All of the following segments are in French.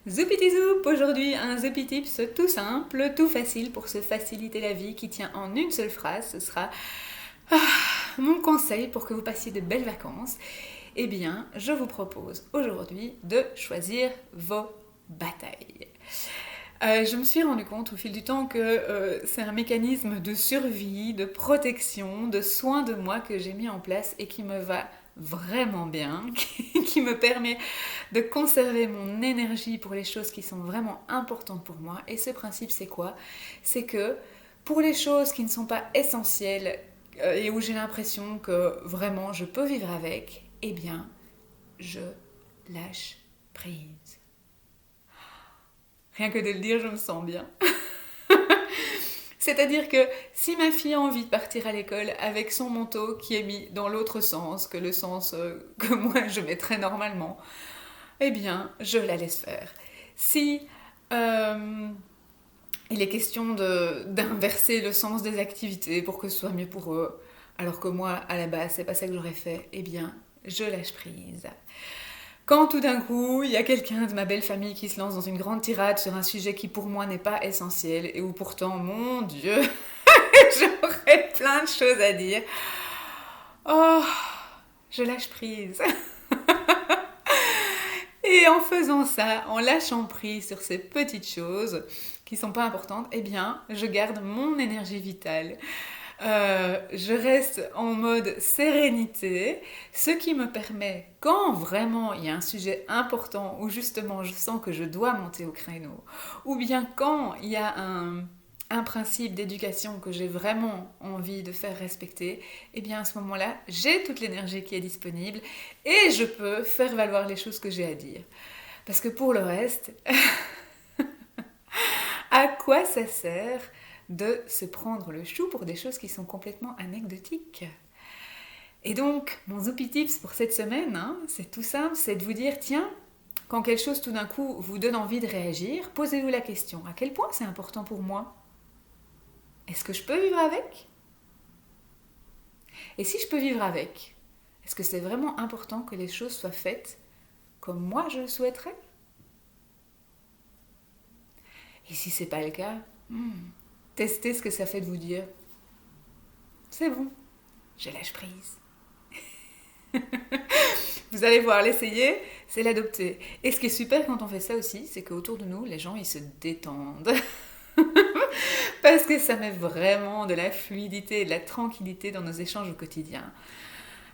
Zoupiti zoup, aujourd'hui un Zoupi Tips tout simple, tout facile pour se faciliter la vie qui tient en une seule phrase. Ce sera mon conseil pour que vous passiez de belles vacances. Eh bien, je vous propose aujourd'hui de choisir vos batailles. Je me suis rendu compte au fil du temps que c'est un mécanisme de survie, de protection, de soin de moi que j'ai mis en place et qui me va vraiment bien, qui me permet de conserver mon énergie pour les choses qui sont vraiment importantes pour moi. Et ce principe, c'est quoi? C'est que pour les choses qui ne sont pas essentielles et où j'ai l'impression que vraiment je peux vivre avec, eh bien, je lâche prise. Rien que de le dire, je me sens bien. C'est-à-dire que si ma fille a envie de partir à l'école avec son manteau qui est mis dans l'autre sens que le sens que moi je mettrais normalement, eh bien, je la laisse faire. Si il est question d'inverser le sens des activités pour que ce soit mieux pour eux, alors que moi, à la base, c'est pas ça que j'aurais fait, eh bien, je lâche prise. Quand tout d'un coup, il y a quelqu'un de ma belle famille qui se lance dans une grande tirade sur un sujet qui pour moi n'est pas essentiel et où pourtant, mon Dieu, j'aurais plein de choses à dire. Oh, je lâche prise. Et en faisant ça, en lâchant prise sur ces petites choses qui sont pas importantes, eh bien, je garde mon énergie vitale. Je reste en mode sérénité, ce qui me permet, quand vraiment il y a un sujet important où justement je sens que je dois monter au créneau, ou bien quand il y a un principe d'éducation que j'ai vraiment envie de faire respecter, et bien à ce moment-là, j'ai toute l'énergie qui est disponible et je peux faire valoir les choses que j'ai à dire. Parce que pour le reste, à quoi ça sert de se prendre le chou pour des choses qui sont complètement anecdotiques? Et donc, mon Zoupi Tips pour cette semaine, c'est tout simple, c'est de vous dire, tiens, quand quelque chose tout d'un coup vous donne envie de réagir, posez-vous la question, à quel point c'est important pour moi? Est-ce que je peux vivre avec? Et si je peux vivre avec, est-ce que c'est vraiment important que les choses soient faites comme moi je le souhaiterais? Et si c'est pas le cas, testez ce que ça fait de vous dire, c'est bon, je lâche prise. Vous allez voir, l'essayer, c'est l'adopter. Et ce qui est super quand on fait ça aussi, c'est qu'autour de nous, les gens, ils se détendent. Parce que ça met vraiment de la fluidité et de la tranquillité dans nos échanges au quotidien.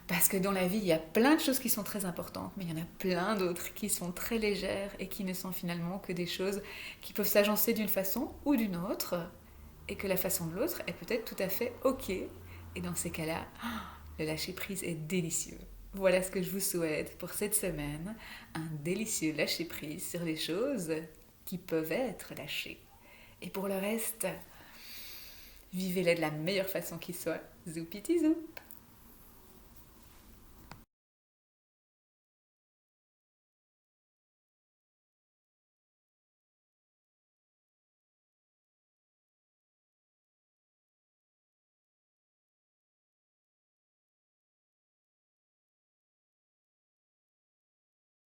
Parce que dans la vie, il y a plein de choses qui sont très importantes, mais il y en a plein d'autres qui sont très légères et qui ne sont finalement que des choses qui peuvent s'agencer d'une façon ou d'une autre, et que la façon de l'autre est peut-être tout à fait ok. Et dans ces cas-là, le lâcher-prise est délicieux. Voilà ce que je vous souhaite pour cette semaine, un délicieux lâcher-prise sur les choses qui peuvent être lâchées. Et pour le reste, vivez-les de la meilleure façon qui soit. Zoupiti zoup!